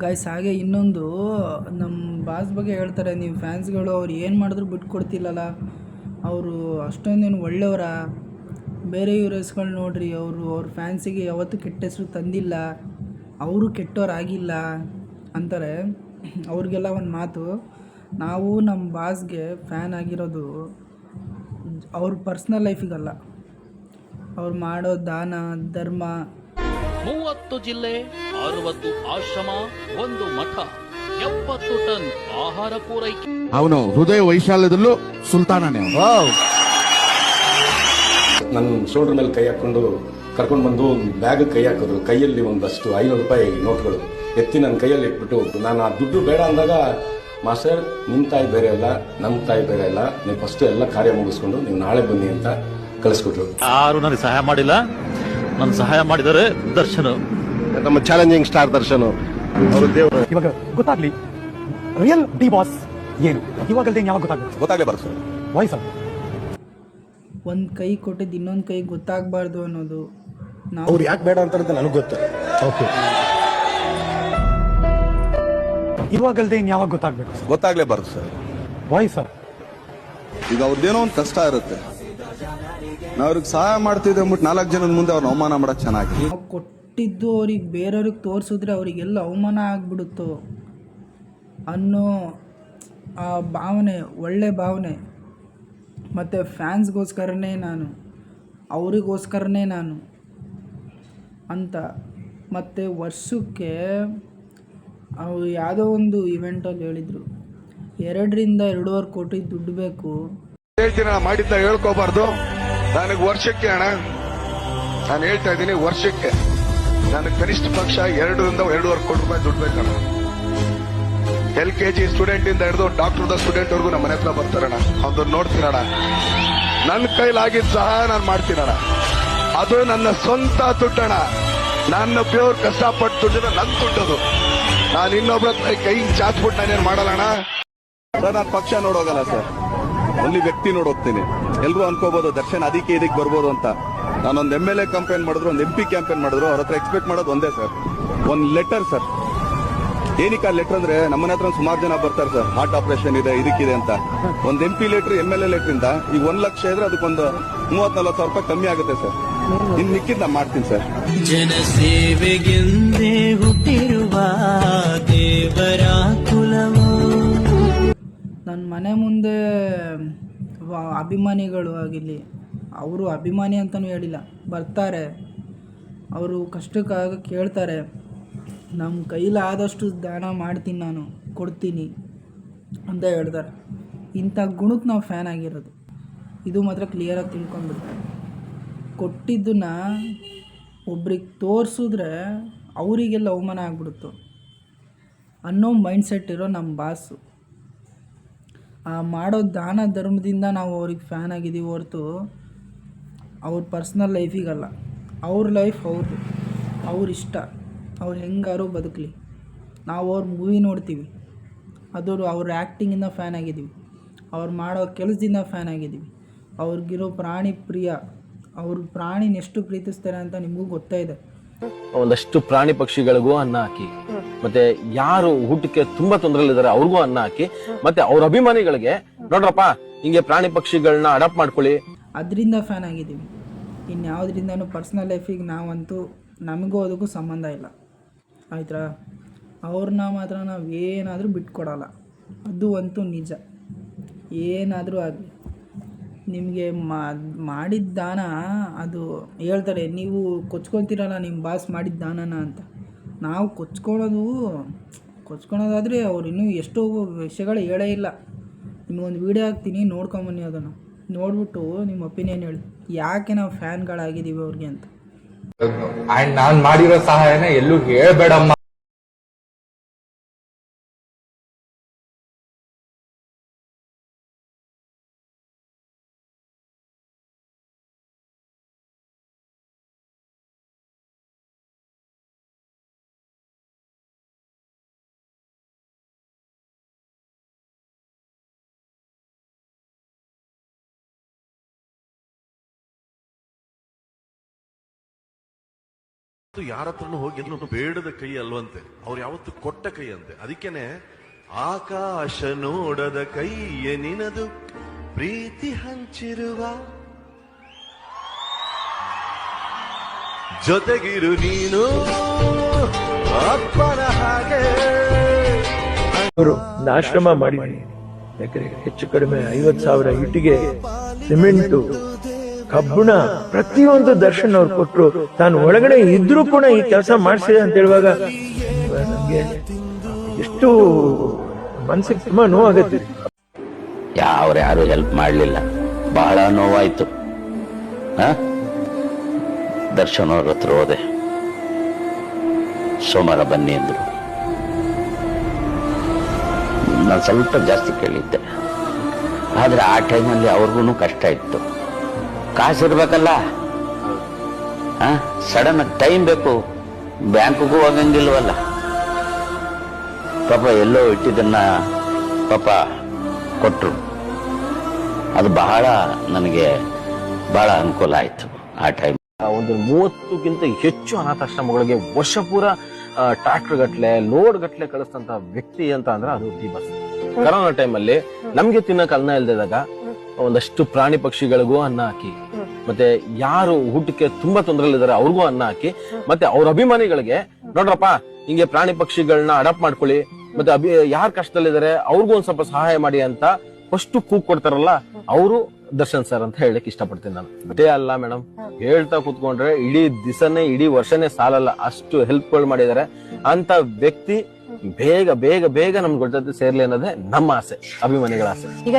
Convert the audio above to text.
Guys ಹಾಗೆ ಇನ್ನೊಂದು ನಮ್ಮ ಬಾಸ್ ಬಗ್ಗೆ ಹೇಳ್ತಾರೆ, ನೀವು ಫ್ಯಾನ್ಸ್ಗಳು ಅವ್ರು ಏನು ಮಾಡಿದ್ರು ಬಿಟ್ಕೊಡ್ತಿಲ್ಲಲ್ಲ, ಅವರು ಅಷ್ಟೊಂದೇನು ಒಳ್ಳೆಯವರ, ಬೇರೆ ಯೂರಸ್ಗಳು ನೋಡ್ರಿ, ಅವ್ರ ಫ್ಯಾನ್ಸಿಗೆ ಯಾವತ್ತೂ ಕೆಟ್ಟ ಹೆಸರು ತಂದಿಲ್ಲ, ಅವರು ಕೆಟ್ಟವರಾಗಿಲ್ಲ ಅಂತಾರೆ. ಅವ್ರಿಗೆಲ್ಲ ಒಂದು ಮಾತು, ನಾವು ನಮ್ಮ ಬಾಸ್ಗೆ ಫ್ಯಾನ್ ಆಗಿರೋದು ಅವ್ರ ಪರ್ಸ್ನಲ್ ಲೈಫಿಗಲ್ಲ, ಅವ್ರು ಮಾಡೋ ದಾನ ಧರ್ಮ. 30 ಜಿಲ್ಲೆ, 60 ಆಶ್ರಮ, 1 ಮಠ, 70 ಟನ್ ಆಹಾರ ಪೂರೈಕೆ. ಅವನು ಹೃದಯ ವೈಶಾಲ್ಯದಲ್ಲೂ ಸುಲ್ತಾನನೇ. ನನ್ನ ಶೋಲ್ಡರ್ ಮೇಲೆ ಕೈ ಹಾಕೊಂಡು ಕರ್ಕೊಂಡು ಬಂದು ಬ್ಯಾಗ್ ಕೈ ಹಾಕಿದ್ರು. ಕೈಯಲ್ಲಿ ಒಂದಷ್ಟು 500 ರೂಪಾಯಿ ನೋಟ್ಗಳು ಎತ್ತಿ ನನ್ನ ಕೈಯಲ್ಲಿ ಇಟ್ಬಿಟ್ಟು, ನಾನು ಆ ದುಡ್ಡು ಬೇಡ ಅಂದಾಗ, ಮಾಸ್ಟರ್ ನಿಮ್ಮ ತಾಯಿ ಬೇರೆ ಅಲ್ಲ, ನಮ್ಮ ತಾಯಿ ಬೇರೆ ಅಲ್ಲ, ನೀವು ಫಸ್ಟ್ ಎಲ್ಲ ಕಾರ್ಯ ಮುಗಿಸ್ಕೊಂಡು ನೀವು ನಾಳೆ ಬನ್ನಿ ಅಂತ ಕಳಿಸ್ಕೊಟ್ರು. ಯಾರು ನನಗೆ ಸಹಾಯ ಮಾಡಿಲ್ಲ, ನನ್ನ ಸಹಾಯ ಮಾಡಿದರೆ ದರ್ಶನ್, ನಮ್ಮ ಚಾಲೆಂಜಿಂಗ್ ಸ್ಟಾರ್ ದರ್ಶನ್ ಅವರು ದೇವರು. ಇವಾಗ ಗೊತ್ತಾಗ್ಲಿ ರಿಯಲ್ ಡಿ ಬಾಸ್ ಏನು, ಇವಾಗಲ್ದೇ ಯಾವಾಗ ಗೊತ್ತಾಗಲೇ ಬರುತ್ತೆ ವಾಯ್ಸ್. ಒಂದು ಕೈ ಕೊಟ್ಟಿದ್ದು ಇನ್ನೊಂದು ಕೈ ಗೊತ್ತಾಗಬಾರ್ದು ಅನ್ನೋದು ಅವ್ರು ಯಾಕೆ ಬೇಡ ಅಂತ ನನಗೆ ಗೊತ್ತು. ಓಕೆ, ಇವಾಗಲ್ದೇ ಯಾವಾಗ ಗೊತ್ತಾಗ್ಲೇ ಬರುತ್ತೆ ಸರ್ ವಾಯ್ಸ್. ಈಗ ಅವ್ರದ್ದೇನೋ ಒಂದು ಕಷ್ಟ ಇರುತ್ತೆ, ನಾವು ಅವ್ರಿಗೆ ಸಹಾಯ ಮಾಡ್ತಿದ್ದೆ ಅಂದ್ಬಿಟ್ಟು 4 ಜನದ ಮುಂದೆ ಅವ್ರನ್ನ ಅವಮಾನ ಮಾಡೋದು ಚೆನ್ನಾಗಿ. ನಾವು ಕೊಟ್ಟಿದ್ದು ಅವ್ರಿಗೆ ಬೇರೆಯವ್ರಿಗೆ ತೋರಿಸಿದ್ರೆ ಅವರಿಗೆಲ್ಲ ಅವಮಾನ ಆಗಿಬಿಡುತ್ತೋ ಅನ್ನೋ ಆ ಭಾವನೆ, ಒಳ್ಳೆ ಭಾವನೆ. ಮತ್ತು ಫ್ಯಾನ್ಸ್ಗೋಸ್ಕರನೇ ನಾನು, ಅವರಿಗೋಸ್ಕರನೇ ನಾನು ಅಂತ. ಮತ್ತು ವರ್ಷಕ್ಕೆ ಅವ್ರು ಯಾವುದೋ ಒಂದು ಇವೆಂಟಲ್ಲಿ ಹೇಳಿದರು, 2 ರಿಂದ 2.5 ಕೋಟಿ ದುಡ್ಡು ಬೇಕು. ಹೇಳ್ತೀನಿ, ಮಾಡಿದ್ದ ಹೇಳ್ಕೋಬಾರ್ದು. ನನಗೆ ವರ್ಷಕ್ಕೆ ಅಣ್ಣ, ನಾನು ಹೇಳ್ತಾ ಇದ್ದೀನಿ, ವರ್ಷಕ್ಕೆ ನನಗೆ ಕನಿಷ್ಠ ಪಕ್ಷ 2 ರಿಂದ 2.5 ಕೋಟಿ ರೂಪಾಯಿ ದುಡ್ಡು ಬೇಕಣ್ಣ. LKG ಸ್ಟೂಡೆಂಟ್ ಇಂದ ಹಿಡಿದು ಡಾಕ್ಟರ್ ಸ್ಟೂಡೆಂಟ್ ವರ್ಗು ನಮ್ಮ ಮನೆ ಹತ್ರ ಬರ್ತಾರಣ್ಣ. ಅವ್ರನ್ನ ನೋಡ್ತೀನಣ್ಣ, ನನ್ನ ಕೈಲಾಗಿದ್ದ ಸಹಾಯ ನಾನು ಮಾಡ್ತೀನಣ್ಣ. ಅದು ನನ್ನ ಸ್ವಂತ ದುಡ್ಡಣ್ಣ, ನನ್ನ ಪ್ಯೂರ್ ಕಷ್ಟಪಟ್ಟು ದುಡ್ಡು, ನನ್ನ ದುಡ್ಡದು. ನಾನು ಇನ್ನೊಬ್ರ ಕೈ ಚಾಚ್ಬಿಟ್ಟು ನಾನೇನು ಮಾಡಲ್ಲಣ್ಣ ಸರ್. ನಾನು ಪಕ್ಷ ನೋಡೋಗಲ್ಲ ಸರ್, ಅಲ್ಲಿ ವ್ಯಕ್ತಿ ನೋಡೋಗ್ತೀನಿ. ಎಲ್ರು ಅನ್ಕೋಬಹುದು ದರ್ಶನ್ ಅದಕ್ಕೆ ಇದಕ್ಕೆ ಬರ್ಬೋದು ಅಂತ. ನಾನೊಂದು MLA ಕ್ಯಾಂಪೇನ್ ಮಾಡಿದ್ರು, ಒಂದು MP ಕ್ಯಾಂಪೇನ್ ಮಾಡಿದ್ರು, ಅವ್ರ ಹತ್ರ ಎಕ್ಸ್ಪೆಕ್ಟ್ ಮಾಡೋದು ಒಂದೇ ಸರ್, ಒಂದು ಲೆಟರ್ ಸರ್. ಏನಕ್ಕೆ ಆ ಲೆಟರ್ ಅಂದ್ರೆ, ನಮ್ಮನೆ ಹತ್ರ ಸುಮಾರು ಜನ ಬರ್ತಾರೆ ಸರ್, ಹಾರ್ಟ್ ಆಪರೇಷನ್ ಇದೆ, ಇದಕ್ಕಿದೆ ಅಂತ. ಒಂದು MP ಲೆಟರ್, MLA ಲೆಟರ್ ಇಂದ ಈಗ 1 ಲಕ್ಷ ಇದ್ರೆ ಅದಕ್ಕೊಂದು 30-40 ಸಾವಿರ ರೂಪಾಯಿ ಕಮ್ಮಿ ಆಗುತ್ತೆ ಸರ್. ಇನ್ ಮಿಕ್ಕಿದ್ ನಾ ಮಾಡ್ತೀನಿ ಸರ್. ಜನಸೇವೆಗೆಂದೇ ಹುಟ್ಟಿರುವ ದೇವರ ಕುಲವು. ನನ್ನ ಮನೆ ಮುಂದೆ ಅಭಿಮಾನಿಗಳು ಆಗಿರಲಿ, ಅವರು ಅಭಿಮಾನಿ ಅಂತಲೂ ಹೇಳಿಲ್ಲ, ಬರ್ತಾರೆ, ಅವರು ಕಷ್ಟಕ್ಕಾಗ ಕೇಳ್ತಾರೆ, ನಮ್ಮ ಕೈಲಾದಷ್ಟು ದಾನ ಮಾಡ್ತೀನಿ, ನಾನು ಕೊಡ್ತೀನಿ ಅಂತ ಹೇಳ್ತಾರೆ. ಇಂಥ ಗುಣಕ್ಕೆ ನಾವು ಫ್ಯಾನ್ ಆಗಿರೋದು, ಇದು ಮಾತ್ರ ಕ್ಲಿಯರಾಗಿ ತಿಳ್ಕೊಂಡ್ಬಿಡ್ತಾರೆ. ಕೊಟ್ಟಿದ್ದನ್ನು ಒಬ್ರಿಗೆ ತೋರಿಸಿದ್ರೆ ಅವರಿಗೆಲ್ಲ ಅವಮಾನ ಆಗ್ಬಿಡುತ್ತೋ ಅನ್ನೋ ಮೈಂಡ್ಸೆಟ್ ಇರೋ ನಮ್ಮ ಬಾಸು. ಮಾಡೋ ದಾನ ಧರ್ಮದಿಂದ ನಾವು ಅವ್ರಿಗೆ ಫ್ಯಾನ್ ಆಗಿದ್ದೀವಿ ಹೊರತು ಅವ್ರ ಪರ್ಸ್ನಲ್ ಲೈಫಿಗಲ್ಲ. ಅವ್ರ ಲೈಫ್ ಅವ್ರದ್ದು, ಅವ್ರ ಇಷ್ಟ, ಅವ್ರು ಹೆಂಗಾರು ಬದುಕಲಿ. ನಾವು ಅವ್ರ ಮೂವಿ ನೋಡ್ತೀವಿ, ಅದು ಅವ್ರ ಆ್ಯಕ್ಟಿಂಗಿಂದ ಫ್ಯಾನ್ ಆಗಿದ್ದೀವಿ, ಅವ್ರು ಮಾಡೋ ಕೆಲಸದಿಂದ ಫ್ಯಾನ್ ಆಗಿದ್ದೀವಿ. ಅವ್ರಿಗಿರೋ ಪ್ರಾಣಿ ಪ್ರಿಯ, ಅವ್ರ ಪ್ರಾಣಿನ ಎಷ್ಟು ಪ್ರೀತಿಸ್ತಾರೆ ಅಂತ ನಿಮಗೂ ಗೊತ್ತೇ ಇದೆ. ಒಂದಷ್ಟು ಪ್ರಾಣಿ ಪಕ್ಷಿಗಳಿಗೂ ಅನ್ನ ಹಾಕಿ, ಮತ್ತೆ ಯಾರು ಊಟಕ್ಕೆ ತುಂಬಾ ತೊಂದರೆಲಿದ್ದಾರೆ ಅವ್ರಿಗೂ ಅನ್ನ ಹಾಕಿ, ಮತ್ತೆ ಅವ್ರ ಅಭಿಮಾನಿಗಳಿಗೆ ನೋಡ್ರಪ್ಪ ಹಿಂಗೆ ಪ್ರಾಣಿ ಪಕ್ಷಿಗಳನ್ನ ಅಡಾಪ್ಟ್ ಮಾಡ್ಕೊಳ್ಳಿ, ಅದರಿಂದ ಫ್ಯಾನ್ ಆಗಿದ್ದೀವಿ. ಇನ್ಯಾವುದ್ರಿಂದನೂ ಪರ್ಸ್ನಲ್ ಲೈಫಿಗೆ ನಾವಂತೂ, ನಮಗೂ ಅದಕ್ಕೂ ಸಂಬಂಧ ಇಲ್ಲ, ಆಯ್ತಾ? ಅವ್ರನ್ನ ಮಾತ್ರ ನಾವು ಏನಾದರೂ ಬಿಟ್ಕೊಡಲ್ಲ, ಅದು ಅಂತೂ ನಿಜ. ಏನಾದರೂ ಆಗಲಿ, ನಿಮಗೆ ಮಾಡಿದ ದಾನ, ಅದು ಹೇಳ್ತಾರೆ, ನೀವು ಕೊಚ್ಕೊತೀರಲ್ಲ ನಿಮ್ಮ ಬಾಸ್ ಮಾಡಿದ ದಾನನ ಅಂತ. ನಾವು ಕೊಚ್ಕೊಳೋದಾದರೆ ಅವ್ರು ಇನ್ನೂ ಎಷ್ಟೋ ವಿಷಯಗಳು ಹೇಳೇ ಇಲ್ಲ. ನಿಮಗೊಂದು ವೀಡಿಯೋ ಹಾಕ್ತೀನಿ, ನೋಡ್ಕೊಂಬನ್ನಿ. ಅದನ್ನು ನೋಡ್ಬಿಟ್ಟು ನಿಮ್ಮ ಒಪಿನಿಯನ್ ಹೇಳಿ, ಯಾಕೆ ನಾವು ಫ್ಯಾನ್ಗಳಾಗಿದ್ದೀವಿ ಅವ್ರಿಗೆ ಅಂತ. ನಾನು ಮಾಡಿರೋ ಸಹಾಯನ ಎಲ್ಲೂ ಹೇಳ್ಬೇಡಮ್ಮ. ಯಾರ ಹತ್ರನೂ ಹೋಗಿ ಎಲ್ಲೂ ಬೇಡದ ಕೈ ಅಲ್ವಂತೆ, ಅವ್ರು ಯಾವತ್ತು ಕೊಟ್ಟ ಕೈ ಅಂತೆ. ಅದಕ್ಕೇನೆ ಆಕಾಶ ನೋಡದ ಕೈಯೇ ನಿನದು, ಪ್ರೀತಿ ಹಂಚಿರುವ ಜೊತೆಗಿರು ನೀನು ಅಪ್ಪನ ಹಾಗೆ. ಅವರು ಆಶ್ರಮ ಮಾಡಿದ್ದೀನಿ. ಯಾಕಂದ್ರೆ ಹೆಚ್ಚು ಕಡಿಮೆ 50,000 ಇಟ್ಟಿಗೆ, ಸಿಮೆಂಟು, ಕಬ್ಬಣ, ಪ್ರತಿಯೊಂದು ದರ್ಶನ ಅವ್ರು ಕೊಟ್ರು. ತಾನು ಒಳಗಡೆ ಇದ್ರೂ ಕೂಡ ಈ ಕೆಲಸ ಮಾಡಿಸಿದೆ ಅಂತ ಹೇಳುವಾಗ ನಮ್ಗೆ ಎಷ್ಟು ಮನಸ್ಸಿಗೆ ತುಂಬಾ ನೋವಾಗತ್ತೆ. ಯಾರು ಹೆಲ್ಪ್ ಮಾಡಲಿಲ್ಲ, ಬಹಳ ನೋವಾಯ್ತು. ದರ್ಶನ್ ಅವ್ರ ಹತ್ರ ಹೋದೆ, ಸೋಮವಾರ ಬನ್ನಿ ಅಂದ್ರು. ನಾನು ಸ್ವಲ್ಪ ಜಾಸ್ತಿ ಕೇಳಿದ್ದೆ, ಆದ್ರೆ ಆ ಟೈಮಲ್ಲಿ ಅವ್ರಿಗೂ ಕಷ್ಟ ಇತ್ತು. ಕಾಸಿರ್ಬೇಕಲ್ಲ, ಸಡನ್ ಟೈಮ್ ಬೇಕು, ಬ್ಯಾಂಕ್ಗೂ ಹೋಗಂಗಿಲ್ವಲ್ಲ. ಪಾಪ ಎಲ್ಲೋ ಇಟ್ಟಿದ್ದನ್ನ ಪಾಪ ಕೊಟ್ರು. ಅದು ಬಹಳ ನನಗೆ ಬಹಳ ಅನುಕೂಲ ಆಯ್ತು ಆ ಟೈಮ್. ಒಂದು 30ಕ್ಕಿಂತ ಹೆಚ್ಚು ಅನಾಥಾಶ್ರಮಗಳಿಗೆ ವರ್ಷ ಪೂರ ಟ್ರಾಕ್ಟರ್ ಗಟ್ಲೆ, ಲೋಡ್ ಗಟ್ಲೆ ಕಳಿಸ್ತಂತ ವ್ಯಕ್ತಿ ಅಂತ ಅಂದ್ರೆ ಅದು ಡಿ ಬಾಸ್. ಕರೋನಾ ಟೈಮಲ್ಲಿ ನಮ್ಗೆ ತಿನ್ನಕ್ ಅನ್ನ ಇಲ್ದಿದಾಗ ಒಂದಷ್ಟು ಪ್ರಾಣಿ ಪಕ್ಷಿಗಳಿಗೂ ಅನ್ನ ಹಾಕಿ, ಮತ್ತೆ ಯಾರು ಊಟಕ್ಕೆ ತುಂಬಾ ತೊಂದರೆಲಿದ್ದಾರೆ ಅವ್ರಿಗೂ ಅನ್ನ ಹಾಕಿ, ಮತ್ತೆ ಅವ್ರ ಅಭಿಮಾನಿಗಳಿಗೆ ನೋಡ್ರಪ್ಪ ಹಿಂಗೆ ಪ್ರಾಣಿ ಪಕ್ಷಿಗಳನ್ನ ಅಡಾಪ್ಟ್ ಮಾಡ್ಕೊಳ್ಳಿ, ಮತ್ತೆ ಯಾರು ಕಷ್ಟದಲ್ಲಿದ್ದಾರೆ ಅವ್ರಿಗೂ ಒಂದ್ ಸ್ವಲ್ಪ ಸಹಾಯ ಮಾಡಿ ಅಂತ ಫಸ್ಟ್ ಕೂಗ್ ಕೊಡ್ತಾರಲ್ಲ ಅವರು ದರ್ಶನ್ ಸರ್ ಅಂತ ಹೇಳಕ್ ಇಷ್ಟಪಡ್ತೀನಿ ನಾನು. ಅದೇ ಅಲ್ಲ ಮೇಡಮ್, ಹೇಳ್ತಾ ಕೂತ್ಕೊಂಡ್ರೆ ಇಡೀ ದಿವಸನೇ ಇಡೀ ವರ್ಷನೇ ಸಾಲಲ್ಲ, ಅಷ್ಟು ಹೆಲ್ಪ್ಗಳು ಮಾಡಿದ್ದಾರೆ. ಅಂತ ವ್ಯಕ್ತಿ ಬೇಗ ಬೇಗ ಬೇಗ ನಮ್ ಜೊತೆ ಸೇರ್ಲಿ ಅನ್ನೋದೇ ನಮ್ಮ ಆಸೆ, ಅಭಿಮಾನಿಗಳ ಆಸೆ. ಈಗ